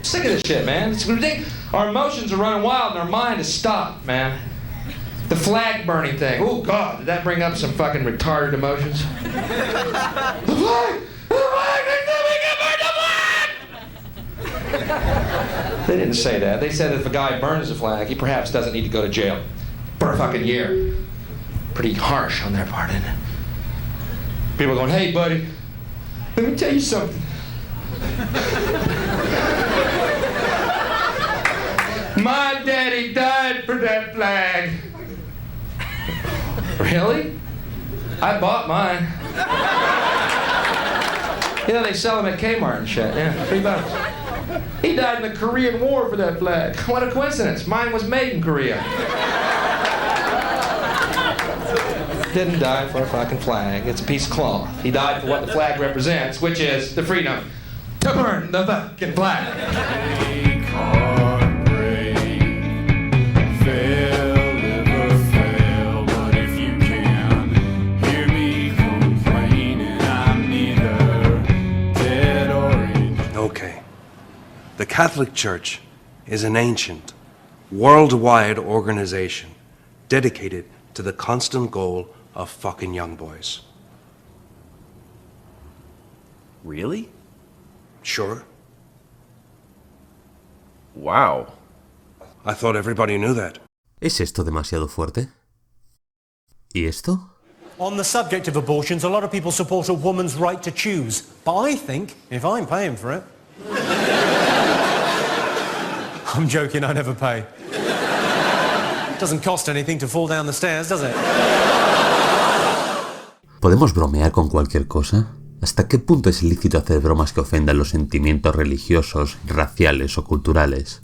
Sick of this shit, man. It's ridiculous. Our emotions are running wild and our mind is stopped, man. The flag burning thing. Oh, God, did that bring up some fucking retarded emotions? The flag! The flag! We can burn the flag! They didn't say that. They said if a guy burns the flag, he perhaps doesn't need to go to jail for a fucking year. Pretty harsh on their part, isn't it? People going, hey, buddy, let me tell you something. My daddy died for that flag. Really? I bought mine. You know, they sell them at Kmart and shit. Yeah, $3. He died in the Korean War for that flag. What a coincidence. Mine was made in Korea. Didn't die for a fucking flag. It's a piece of cloth. He died for what the flag represents, which is the freedom to burn the fucking flag. Okay. The Catholic Church is an ancient, worldwide organization dedicated to the constant goal of fucking young boys. Really? Sure. Wow. I thought everybody knew that. ¿Es esto demasiado fuerte? ¿Y esto? On the subject of abortions, a lot of people support a woman's right to choose. But I think, if I'm paying for it... I'm joking, I never pay. It doesn't cost anything to fall down the stairs, does it? ¿Podemos bromear con cualquier cosa? ¿Hasta qué punto es ilícito hacer bromas que ofendan los sentimientos religiosos, raciales o culturales?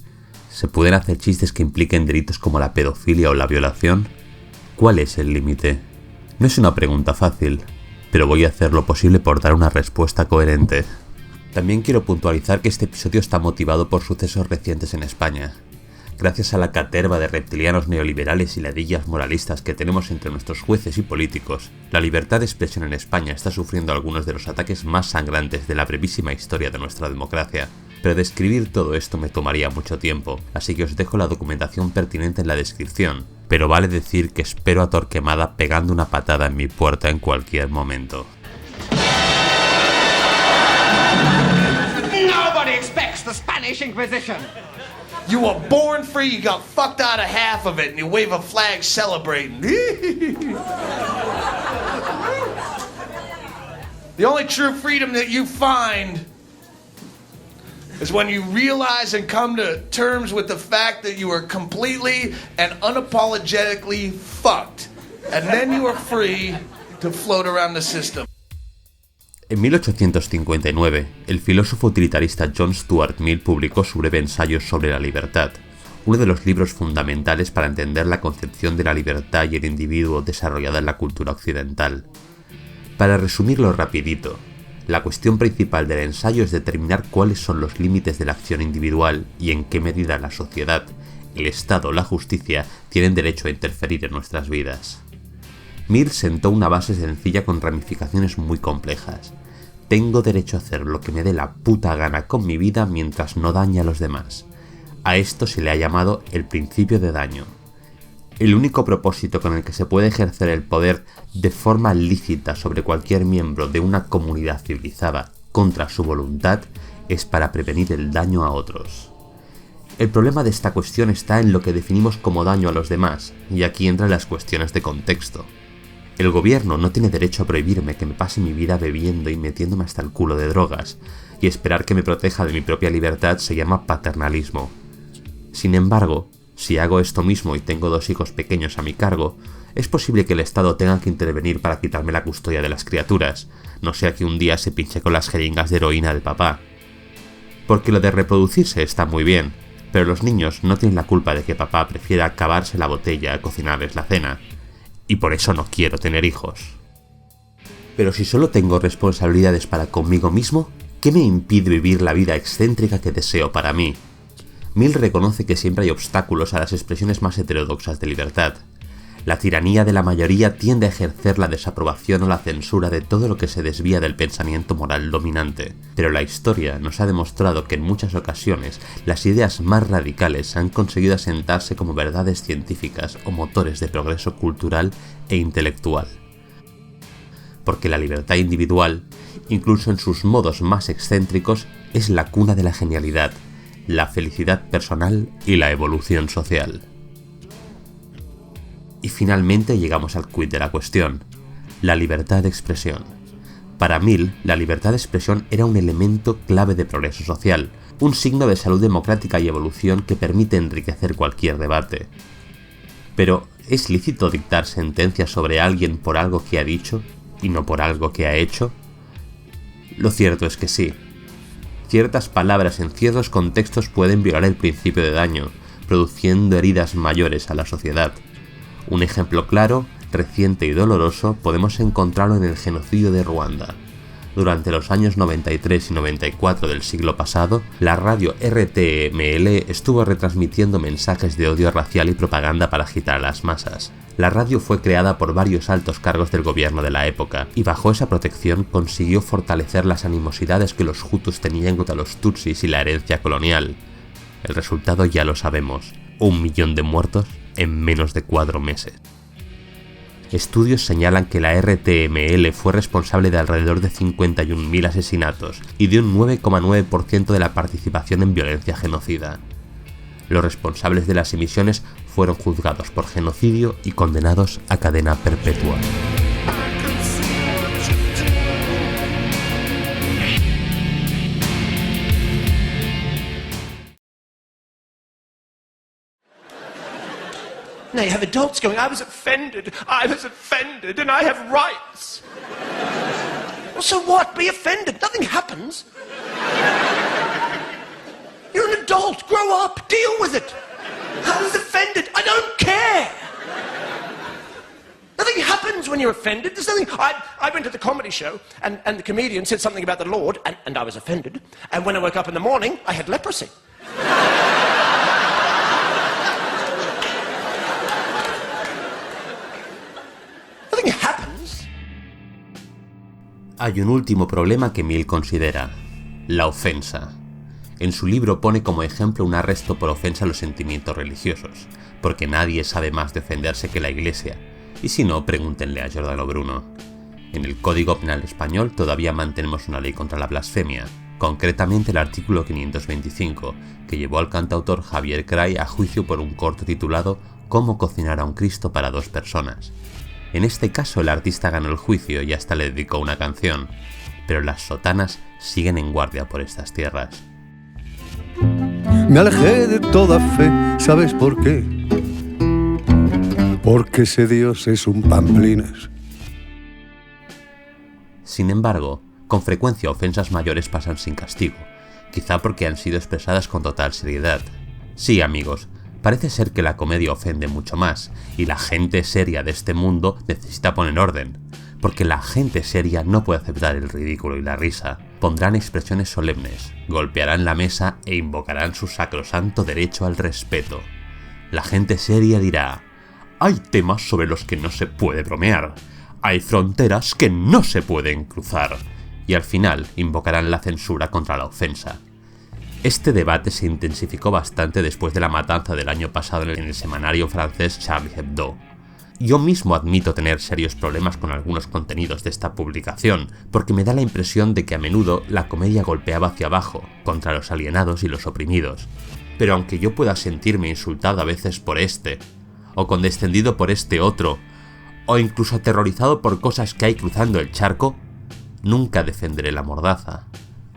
¿Se pueden hacer chistes que impliquen delitos como la pedofilia o la violación? ¿Cuál es el límite? No es una pregunta fácil, pero voy a hacer lo posible por dar una respuesta coherente. También quiero puntualizar que este episodio está motivado por sucesos recientes en España. Gracias a la caterva de reptilianos neoliberales y ladillas moralistas que tenemos entre nuestros jueces y políticos, la libertad de expresión en España está sufriendo algunos de los ataques más sangrantes de la brevísima historia de nuestra democracia. Pero describir todo esto me tomaría mucho tiempo, así que os dejo la documentación pertinente en la descripción, pero vale decir que espero a Torquemada pegando una patada en mi puerta en cualquier momento. Nobody expects the Spanish Inquisition. You were born free, you got fucked out of half of it, and you wave a flag celebrating. The only true freedom that you find is when you realize and come to terms with the fact that you are completely and unapologetically fucked. And then you are free to float around the system. En 1859, el filósofo utilitarista John Stuart Mill publicó su breve ensayo sobre la libertad, uno de los libros fundamentales para entender la concepción de la libertad y el individuo desarrollada en la cultura occidental. Para resumirlo rapidito, la cuestión principal del ensayo es determinar cuáles son los límites de la acción individual y en qué medida la sociedad, el Estado o la justicia tienen derecho a interferir en nuestras vidas. Mill sentó una base sencilla con ramificaciones muy complejas. Tengo derecho a hacer lo que me dé la puta gana con mi vida mientras no dañe a los demás. A esto se le ha llamado el principio de daño. El único propósito con el que se puede ejercer el poder de forma lícita sobre cualquier miembro de una comunidad civilizada contra su voluntad es para prevenir el daño a otros. El problema de esta cuestión está en lo que definimos como daño a los demás, y aquí entran las cuestiones de contexto. El gobierno no tiene derecho a prohibirme que me pase mi vida bebiendo y metiéndome hasta el culo de drogas, y esperar que me proteja de mi propia libertad se llama paternalismo. Sin embargo, si hago esto mismo y tengo 2 hijos pequeños a mi cargo, es posible que el Estado tenga que intervenir para quitarme la custodia de las criaturas, no sea que un día se pinche con las jeringas de heroína del papá. Porque lo de reproducirse está muy bien, pero los niños no tienen la culpa de que papá prefiera acabarse la botella a cocinarles la cena. Y por eso no quiero tener hijos. Pero si solo tengo responsabilidades para conmigo mismo, ¿qué me impide vivir la vida excéntrica que deseo para mí? Mill reconoce que siempre hay obstáculos a las expresiones más heterodoxas de libertad. La tiranía de la mayoría tiende a ejercer la desaprobación o la censura de todo lo que se desvía del pensamiento moral dominante, pero la historia nos ha demostrado que en muchas ocasiones las ideas más radicales han conseguido asentarse como verdades científicas o motores de progreso cultural e intelectual. Porque la libertad individual, incluso en sus modos más excéntricos, es la cuna de la genialidad, la felicidad personal y la evolución social. Y finalmente llegamos al quid de la cuestión, la libertad de expresión. Para Mill, la libertad de expresión era un elemento clave de progreso social, un signo de salud democrática y evolución que permite enriquecer cualquier debate. Pero, ¿es lícito dictar sentencias sobre alguien por algo que ha dicho y no por algo que ha hecho? Lo cierto es que sí. Ciertas palabras en ciertos contextos pueden violar el principio de daño, produciendo heridas mayores a la sociedad. Un ejemplo claro, reciente y doloroso podemos encontrarlo en el genocidio de Ruanda. Durante los años 93 y 94 del siglo pasado, la radio RTML estuvo retransmitiendo mensajes de odio racial y propaganda para agitar a las masas. La radio fue creada por varios altos cargos del gobierno de la época, y bajo esa protección consiguió fortalecer las animosidades que los hutus tenían contra los tutsis y la herencia colonial. El resultado ya lo sabemos, 1 millón de muertos en menos de 4 meses. Estudios señalan que la RTML fue responsable de alrededor de 51.000 asesinatos y de un 9,9% de la participación en violencia genocida. Los responsables de las emisiones fueron juzgados por genocidio y condenados a cadena perpetua. Now you have adults going, I was offended, and I have rights. Well, so what? Be offended. Nothing happens. You're an adult. Grow up. Deal with it. I was offended. I don't care. Nothing happens when you're offended. There's nothing. I went to the comedy show, and the comedian said something about the Lord, and I was offended. And when I woke up in the morning, I had leprosy. Nothing happens. Hay un último problema que Mill considera: la ofensa. En su libro pone como ejemplo un arresto por ofensa a los sentimientos religiosos, porque nadie sabe más de ofenderse que la Iglesia, y si no, pregúntenle a Giordano Bruno. En el Código Penal español todavía mantenemos una ley contra la blasfemia, concretamente el artículo 525, que llevó al cantautor Javier Cray a juicio por un corto titulado Cómo cocinar a un Cristo para 2 personas. En este caso el artista ganó el juicio y hasta le dedicó una canción, pero las sotanas siguen en guardia por estas tierras. Me alejé de toda fe, ¿sabes por qué? Porque ese Dios es un pamplines. Sin embargo, con frecuencia ofensas mayores pasan sin castigo, quizá porque han sido expresadas con total seriedad. Sí, amigos, parece ser que la comedia ofende mucho más, y la gente seria de este mundo necesita poner orden, porque la gente seria no puede aceptar el ridículo y la risa. Pondrán expresiones solemnes, golpearán la mesa e invocarán su sacrosanto derecho al respeto. La gente seria dirá: hay temas sobre los que no se puede bromear, hay fronteras que no se pueden cruzar, y al final invocarán la censura contra la ofensa. Este debate se intensificó bastante después de la matanza del año pasado en el semanario francés Charlie Hebdo. Yo mismo admito tener serios problemas con algunos contenidos de esta publicación, porque me da la impresión de que a menudo la comedia golpeaba hacia abajo, contra los alienados y los oprimidos. Pero aunque yo pueda sentirme insultado a veces por este, o condescendido por este otro, o incluso aterrorizado por cosas que hay cruzando el charco, nunca defenderé la mordaza.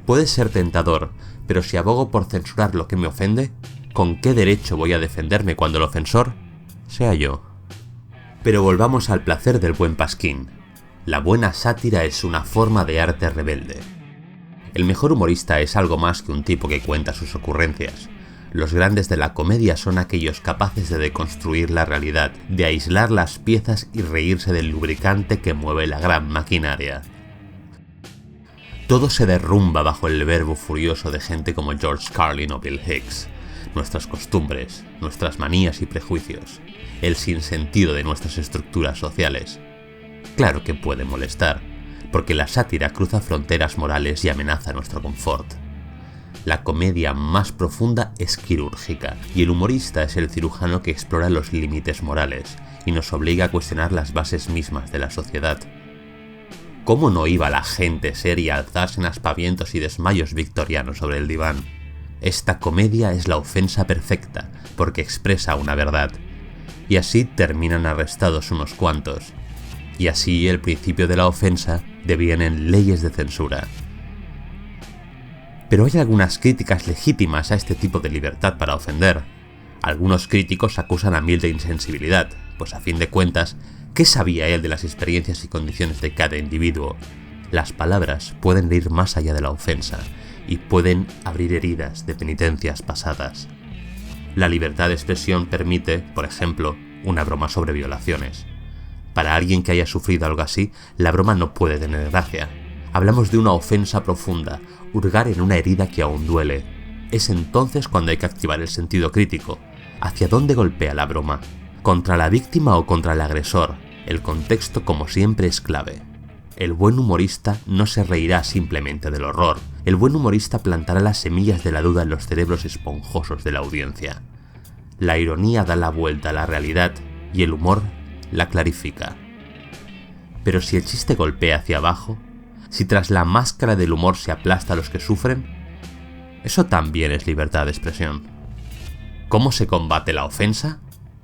Puede ser tentador, pero si abogo por censurar lo que me ofende, ¿con qué derecho voy a defenderme cuando el ofensor sea yo? Pero volvamos al placer del buen pasquín. La buena sátira es una forma de arte rebelde. El mejor humorista es algo más que un tipo que cuenta sus ocurrencias. Los grandes de la comedia son aquellos capaces de deconstruir la realidad, de aislar las piezas y reírse del lubricante que mueve la gran maquinaria. Todo se derrumba bajo el verbo furioso de gente como George Carlin o Bill Hicks. nuestras costumbres, nuestras manías y prejuicios, el sinsentido de nuestras estructuras sociales. Claro que puede molestar, porque la sátira cruza fronteras morales y amenaza nuestro confort. La comedia más profunda es quirúrgica, y el humorista es el cirujano que explora los límites morales y nos obliga a cuestionar las bases mismas de la sociedad. ¿Cómo no iba la gente seria a alzarse en aspavientos y desmayos victorianos sobre el diván? Esta comedia es la ofensa perfecta, porque expresa una verdad. Y así terminan arrestados unos cuantos. Y así el principio de la ofensa devienen leyes de censura. Pero hay algunas críticas legítimas a este tipo de libertad para ofender. Algunos críticos acusan a Mill de insensibilidad, pues a fin de cuentas, ¿qué sabía él de las experiencias y condiciones de cada individuo? Las palabras pueden ir más allá de la ofensa y pueden abrir heridas de penitencias pasadas. La libertad de expresión permite, por ejemplo, una broma sobre violaciones. Para alguien que haya sufrido algo así, la broma no puede tener gracia. Hablamos de una ofensa profunda, hurgar en una herida que aún duele. Es entonces cuando hay que activar el sentido crítico. ¿Hacia dónde golpea la broma? ¿Contra la víctima o contra el agresor? El contexto, como siempre, es clave. El buen humorista no se reirá simplemente del horror. El buen humorista plantará las semillas de la duda en los cerebros esponjosos de la audiencia. La ironía da la vuelta a la realidad y el humor la clarifica. Pero si el chiste golpea hacia abajo, si tras la máscara del humor se aplasta a los que sufren, eso también es libertad de expresión. ¿Cómo se combate la ofensa?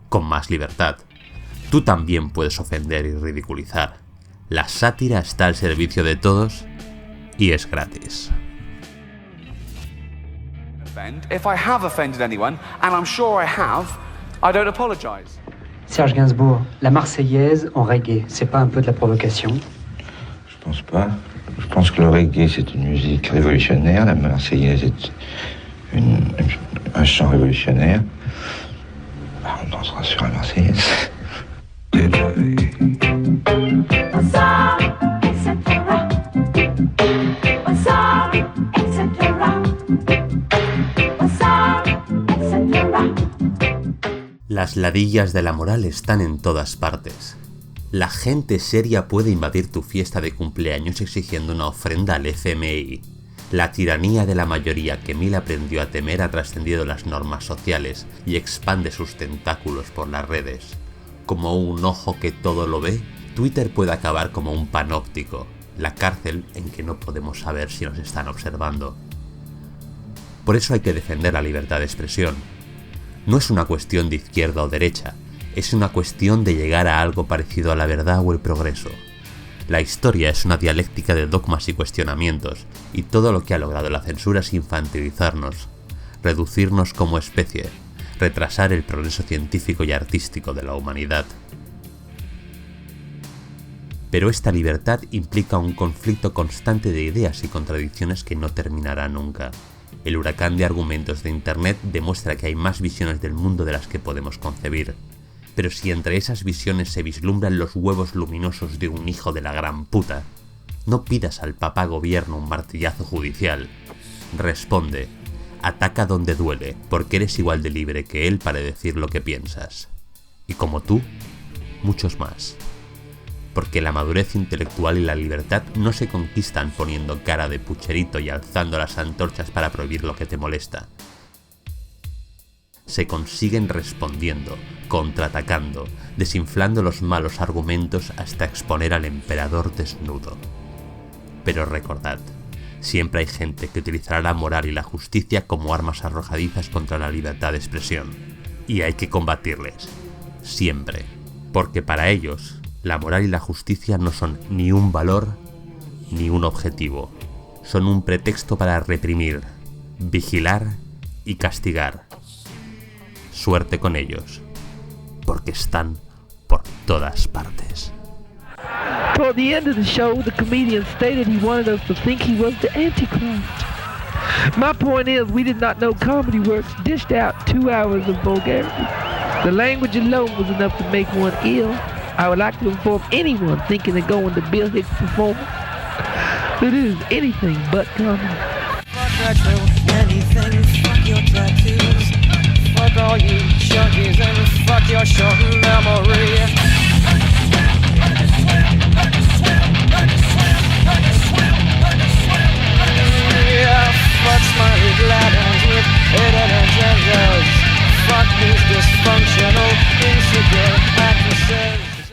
Con más libertad. Tú también puedes ofender y ridiculizar. La sátira está al servicio de todos y es gratis. If I have offended anyone, and I'm sure I have, I don't apologize. Serge Gainsbourg, la Marseillaise en reggae, c'est pas un peu de la provocation? Je pense pas. Je pense que le reggae, c'est une musique révolutionnaire. La Marseillaise est un chant révolutionnaire. On dansera sur la Marseillaise. Las ladillas de la moral están en todas partes. La gente seria puede invadir tu fiesta de cumpleaños exigiendo una ofrenda al FMI. La tiranía de la mayoría que Mill aprendió a temer ha trascendido las normas sociales y expande sus tentáculos por las redes. Como un ojo que todo lo ve, Twitter puede acabar como un panóptico, la cárcel en que no podemos saber si nos están observando. Por eso hay que defender la libertad de expresión. No es una cuestión de izquierda o derecha, es una cuestión de llegar a algo parecido a la verdad o el progreso. La historia es una dialéctica de dogmas y cuestionamientos, y todo lo que ha logrado la censura es infantilizarnos, reducirnos como especie, retrasar el progreso científico y artístico de la humanidad. Pero esta libertad implica un conflicto constante de ideas y contradicciones que no terminará nunca. El huracán de argumentos de Internet demuestra que hay más visiones del mundo de las que podemos concebir. Pero si entre esas visiones se vislumbran los huevos luminosos de un hijo de la gran puta, no pidas al papá gobierno un martillazo judicial. Responde, ataca donde duele, porque eres igual de libre que él para decir lo que piensas. Y como tú, muchos más. Porque la madurez intelectual y la libertad no se conquistan poniendo cara de pucherito y alzando las antorchas para prohibir lo que te molesta. Se consiguen respondiendo, contraatacando, desinflando los malos argumentos hasta exponer al emperador desnudo. Pero recordad, siempre hay gente que utilizará la moral y la justicia como armas arrojadizas contra la libertad de expresión. Y hay que combatirles. Siempre. Porque para ellos, la moral y la justicia no son ni un valor ni un objetivo. Son un pretexto para reprimir, vigilar y castigar. Suerte con ellos, porque están por todas partes. Toward the end of the show, the comedian stated he wanted us to think he was the Antichrist. My point is, we did not know Comedy Works dished out 2 hours of vulgarity. The language alone was enough to make one ill. I would like to inform anyone thinking of going to Bill Hicks' performance that it is anything but comedy. Fuck retro, anything, fuck your tattoos. your short memory. Yeah, fuck smiley gliders with hidden agendas. Fuck these dysfunctional, insecure